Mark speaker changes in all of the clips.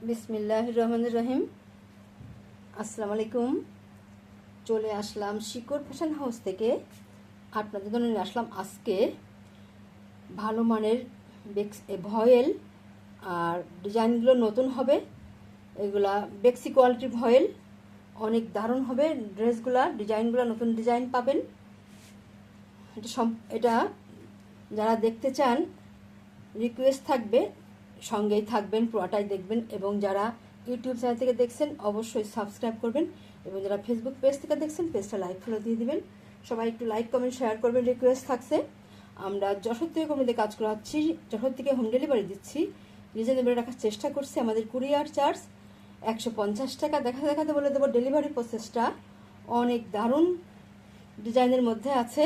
Speaker 1: বিসমিল্লাহির রহমানির রহিম। আসসালামু আলাইকুম। চলে আসলাম শিকড় ফ্যাশন হাউস থেকে। আপনাদের জন্য নিয়ে আসলাম আজকে ভালো মানের ভয়েল, আর ডিজাইনগুলো নতুন হবে। এগুলা বেক্সি কোয়ালিটির ভয়েল, অনেক দারুণ হবে ড্রেসগুলা। ডিজাইনগুলো নতুন ডিজাইন পাবেন। এটা যারা দেখতে চান রিকোয়েস্ট থাকবে, সঙ্গেই থাকবেন, পুরোটাই দেখবেন। এবং যারা ইউটিউব চ্যানেল থেকে দেখছেন অবশ্যই সাবস্ক্রাইব করবেন, এবং যারা ফেসবুক পেজ থেকে দেখছেন পেজটা লাইক ফলো দিয়ে দিবেন। সবাই একটু লাইক কমেন্ট শেয়ার করবেন, রিকোয়েস্ট থাকছে। আমরা যশোর থেকে কোম্পানিতে কাজ করাচ্ছি, যশোর থেকে হোম ডেলিভারি দিচ্ছি। রিজনেবল রাখার চেষ্টা করছি। আমাদের কুরিয়ার চার্জ 150 টাকা। দেখাতে বলে দেবো ডেলিভারি প্রসেসটা। অনেক দারুণ ডিজাইনের মধ্যে আছে।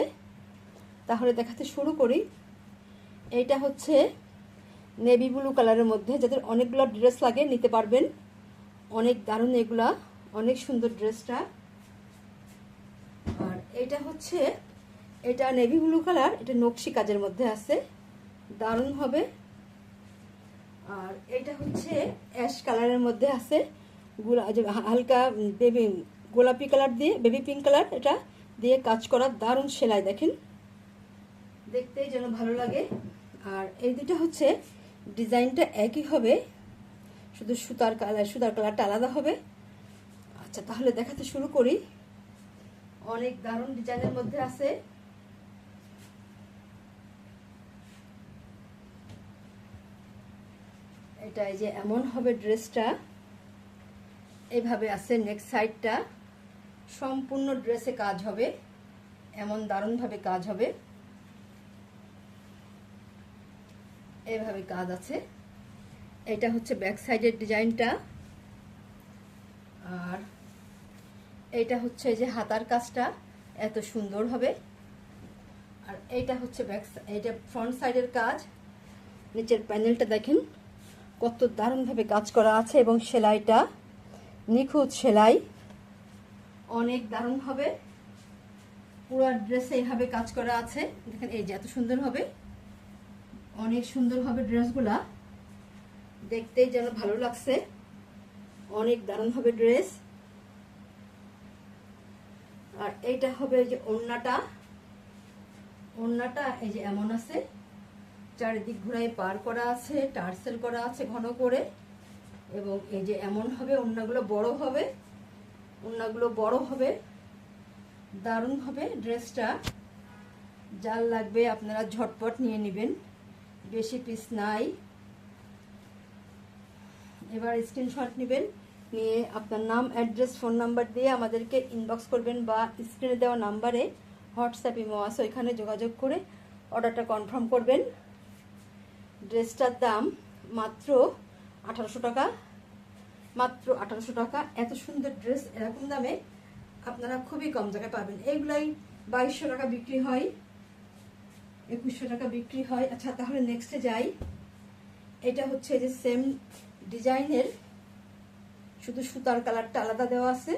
Speaker 1: তাহলে দেখাতে শুরু করি। এইটা হচ্ছে নেভি ব্লু কালারের মধ্যে, যাদের অনেকগুলো ড্রেস লাগে নিতে পারবেন। অনেক দারুণ এগুলা, অনেক সুন্দর ড্রেসটা। আর এটা নেভি ব্লু কালার, এটা নকশি কাজের মধ্যে আছে, দারুণ হবে। আর এটা হচ্ছে অ্যাশ কালারের মধ্যে আছে, হালকা বেবি গোলাপি কালার দিয়ে, বেবি পিঙ্ক কালার এটা দিয়ে কাজ করা, দারুণ সেলাই। দেখেন, দেখতেই যেন ভালো লাগে। আর এই দুটো হচ্ছে ডিজাইনটা একই হবে, শুধু সুতার কালারটা আলাদা হবে। আচ্ছা, তাহলে দেখাতে শুরু করি। অনেক দারুণ ডিজাইনের মধ্যে আছে। এটা এই যে এমন হবে ড্রেসটা, এইভাবে আছে। নেক্সট সাইডটা সম্পূর্ণ ড্রেসে কাজ হবে, এমন দারুণভাবে কাজ হবে। এইভাবে কাজ আছে। এটা হচ্ছে ব্যাক সাইডের ডিজাইনটা। আর এইটা হচ্ছে যে হাতার কাজটা এত সুন্দর হবে। আর এইটা হচ্ছে এইটা ফ্রন্ট সাইডের কাজ। নিচের প্যানেলটা দেখেন কত দারুণভাবে কাজ করা আছে, এবং সেলাইটা নিখুঁত সেলাই, অনেক দারুণ হবে। পুরো ড্রেসে এইভাবে কাজ করা আছে। দেখেন এই যে এত সুন্দর হবে, অনেক সুন্দর হবে ড্রেসগুলা। দেখতেই যেন ভালো লাগছে, অনেক দারুণ হবে ড্রেস। আর এইটা হবে যে ওড়নাটা এই যে এমন আছে, চারিদিক ঘুরাই পার করা আছে, টার্সেল করা আছে ঘন করে। এবং এই যে এমন হবে, ওড়নাগুলো বড় হবে, দারুণ হবে ড্রেসটা। যার লাগবে আপনারা ঝটপট নিয়ে নেবেন, বেশি পিস নাই। এবার স্ক্রিনশট নেবেন, নিয়ে আপনার নাম, অ্যাড্রেস, ফোন নাম্বার দিয়ে আমাদেরকে ইনবক্স করবেন, বা স্ক্রিনে দেওয়া নাম্বারে হোয়াটসঅ্যাপ ইমো আছে, ওইখানে যোগাযোগ করে অর্ডারটা কনফার্ম করবেন। ড্রেসটার দাম মাত্র 1800 টাকা, মাত্র 1800 টাকা। এত সুন্দর ড্রেস এরকম দামে আপনারা খুবই কম জায়গায় পাবেন। এইগুলাই 2200 টাকা বিক্রি হয়, 2100 টাকা বিক্রি হয়। আচ্ছা, তাহলে নেক্সটে যাই। এটা হচ্ছে যে সেম ডিজাইনের, শুধু সুতার কালারটা আলাদা দেওয়া আছে।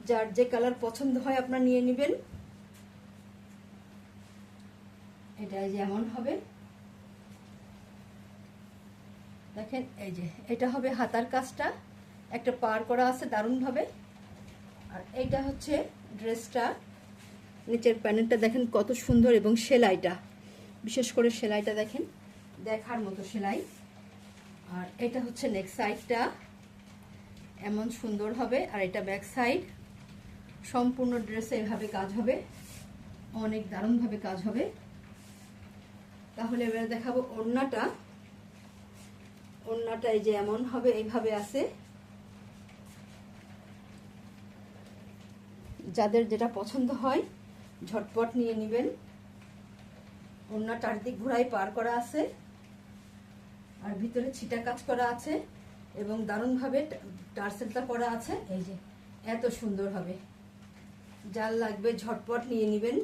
Speaker 1: যার যে কালার পছন্দ হয় আপনারা নিয়ে নেবেন। এটা যেমন হবে দেখেন, এই যে এটা হবে হাতার কাজটা, একটা পার করা আছে দারুণভাবে। আর এইটা হচ্ছে ড্রেসটা, নিচের প্যানেলটা দেখেন কত সুন্দর, এবং সেলাইটা, বিশেষ করে সেলাইটা দেখেন, দেখার মতো সেলাই। আর এটা হচ্ছে নেক্সট সাইডটা, এমন সুন্দর হবে। আর এটা ব্যাক সাইড, সম্পূর্ণ ড্রেসে এভাবে কাজ হবে, অনেক দারুণভাবে কাজ হবে। তাহলে এবার দেখাবো ওড়নাটা এই যে এমন হবে, এইভাবে আছে। যাদের যেটা পছন্দ হয় ঝটপট নিয়ে নেবেন। ওড়না চারদিক ঘুরাই পার করা আছে, আর ভিতরে ছিটা কাজ করা আছে, এবং দারুণভাবে টার্সেলটা করা আছে। এই যে এত সুন্দর হবে, যার লাগবে ঝটপট নিয়ে নেবেন।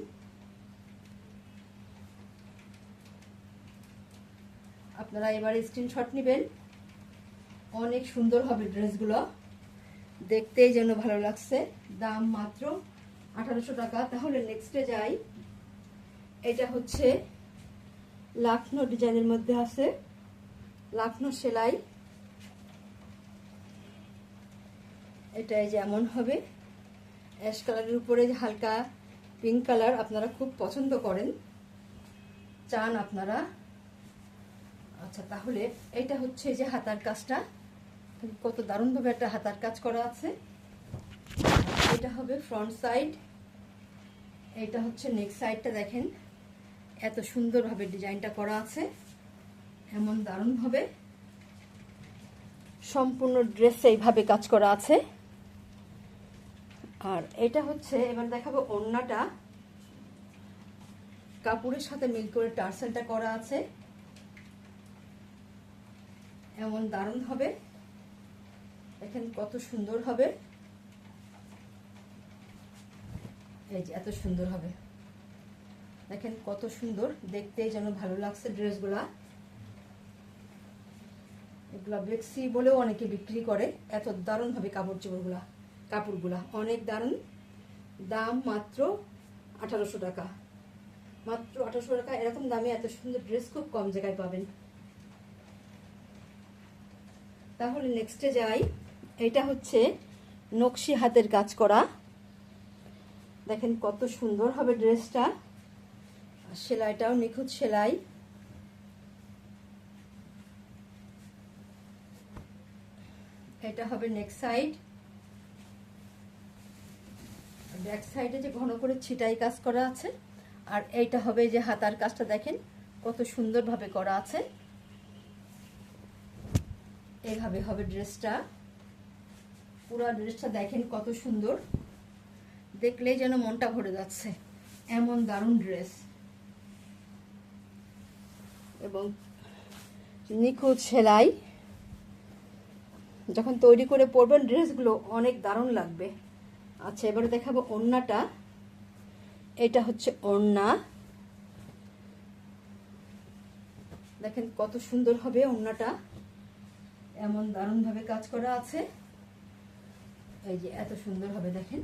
Speaker 1: আপনারা এবারে স্ক্রিনশট নেবেন, অনেক সুন্দর হবে ড্রেসগুলো, দেখতেই যেন ভালো লাগছে। দাম মাত্র 1800 টাকা। তাহলে নেক্সটে যাই। এটা হচ্ছে লাখনো ডিজাইনের মধ্যে আছে, লাখনো সেলাই, এটা এই যে এমন হবে, অ্যাশ কালারের উপরে যে হালকা পিঙ্ক কালার আপনারা খুব পছন্দ করেন, চান আপনারা। আচ্ছা, তাহলে এটা হচ্ছে যে হাতার কাজটা, কত দারুণভাবে একটা হাতার কাজ করা আছে। এটা হবে ফ্রন্ট সাইড, এটা হচ্ছে নেক সাইডটা। দেখেন এত সুন্দরভাবে ডিজাইনটা করা আছে, এমন দারুণভাবে সম্পূর্ণ ড্রেস এইভাবে কাজ করা আছে। আর এটা হচ্ছে, এবার দেখাবো ওড়নাটা, কাপড়ের সাথে মিল করে টার্সেলটা করা আছে, এমন দারুণ হবে। দেখেন কত সুন্দর হবে, এই যে এত সুন্দর হবে। দেখেন কত সুন্দর, দেখতেই যেন ভালো লাগছে ড্রেসগুলা। এগুলা বেক্সি বলেও অনেকে বিক্রি করে, এত দারুণ হবে কাপড়গুলা অনেক দারুণ। দাম মাত্র 1800 টাকা, মাত্র 1800 টাকা। এরকম দামে এত সুন্দর ড্রেস খুব কম জায়গায় পাবেন। তাহলে নেক্সটে যাই। এটা হচ্ছে নকশি হাতের কাজ করা, দেখেন কত সুন্দর হবে ড্রেসটা। সেলাইটাও নিখুঁত সেলাই। এটা হবে নেক সাইড, ব্যাক সাইডে যে ঘন করে ছিটাই কাজ করা আছে। আর এইটা হবে যে হাতার কাজটা, দেখেন কত সুন্দরভাবে করা আছে। এইভাবে হবে ড্রেসটা, পুরো ড্রেসটা দেখেন কত সুন্দর, দেখলেই যেন মনটা ভরে যাচ্ছে, এমন দারুণ ড্রেস এবং নিখুঁত সেলাই। যখন তৈরি করে পরবেন ড্রেসগুলো অনেক দারুণ লাগবে। আচ্ছা, এবারে দেখাবো ওড়নাটা। এটা হচ্ছে ওড়না, দেখেন কত সুন্দর হবে ওড়নাটা, এমন দারুণভাবে কাজ করা আছে। এই যে এত সুন্দর হবে, দেখেন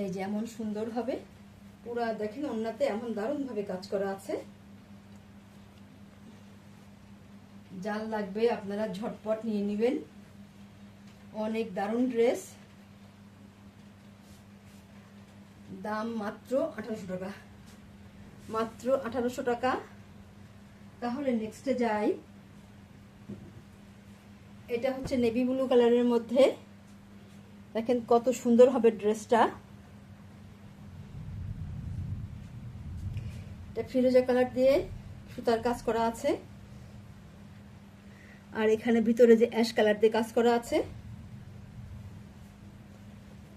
Speaker 1: এই যে এমন সুন্দর হবে পুরা। দেখেন ওড়নাতে এমন দারুণভাবে কাজ করা আছে। যার লাগবে আপনারা ঝটপট নিয়ে নেবেন, অনেক দারুণ ড্রেস। দাম মাত্র 1800 টাকা, মাত্র 1800 টাকা। তাহলে নেক্সটে যাই। এটা হচ্ছে নেভি ব্লু কালারের মধ্যে, দেখেন কত সুন্দর হবে ড্রেসটা। এটা ফিরোজা কালার দিয়ে সুতার কাজ করা আছে, আর এখানে ভিতরে যে অ্যাশ কালার দিয়ে কাজ করা আছে।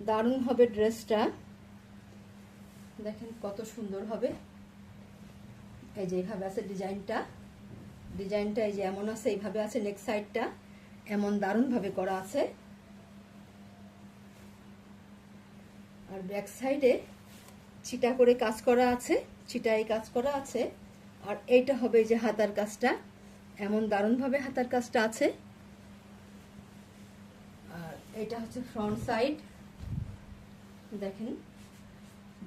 Speaker 1: দারুণ হবে ড্রেসটা, দেখেন কত সুন্দর হবে। এই যে এইভাবে আছে ডিজাইনটা, এই যে এমন আছে, এইভাবে আছে নেক সাইডটা, এমন দারুণভাবে করা আছে। আর ব্যাক সাইডে ছিটা করে কাজ করা আছে, ছিটাই কাজ করা আছে। আর এইটা হবে যে হাতার কাজটা, এমন দারুণভাবে হাতার কাজটা আছে। আর এটা হচ্ছে ফ্রন্ট সাইড। দেখেন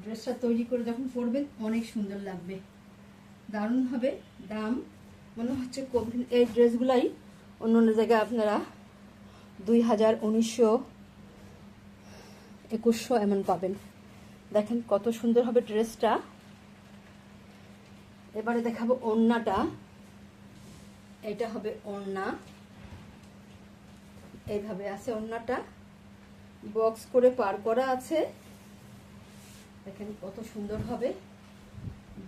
Speaker 1: ড্রেসটা তৈরি করে যখন পরবেন অনেক সুন্দর লাগবে, দারুণ হবে। দাম মনে হচ্ছে কম, এই ড্রেসগুলাই অন্য অন্য জায়গায় আপনারা 2000, 1900, 2100 এমন পাবেন। দেখেন কত সুন্দর হবে ড্রেসটা। এবারে দেখাবো ওড়নাটা। এটা হবে ওড়না, এইভাবে আছে ওড়নাটা, বক্স করে পার করা আছে। দেখেন কত সুন্দর হবে,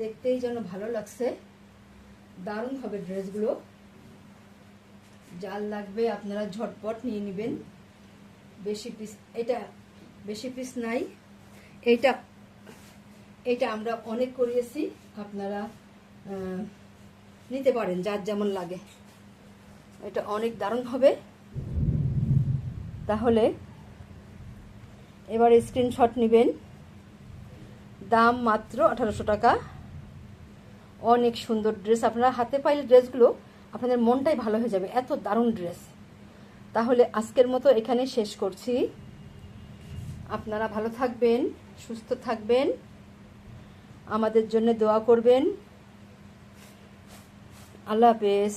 Speaker 1: দেখতেই যেন ভালো লাগছে, দারুণ হবে ড্রেসগুলো। যার লাগবে আপনারা ঝটপট নিয়ে নেবেন। বেশি পিস, এটা বেশি পিস নাই, এইটা আমরা অনেক করিয়েছি, আপনারা নিতে পারেন যার যেমন লাগে। এটা অনেক দারুণ হবে। তাহলে এবার স্ক্রিনশট নেবেন। দাম মাত্র 1800 টাকা, অনেক সুন্দর ড্রেস। আপনারা হাতে পাইলে ড্রেসগুলো আপনাদের মনটাই ভালো হয়ে যাবে, এত দারুণ ড্রেস। তাহলে আজকের মতো এখানে শেষ করছি। আপনারা ভালো থাকবেন, সুস্থ থাকবেন, আমাদের জন্য দোয়া করবেন। আল্লাহ হাফেজ।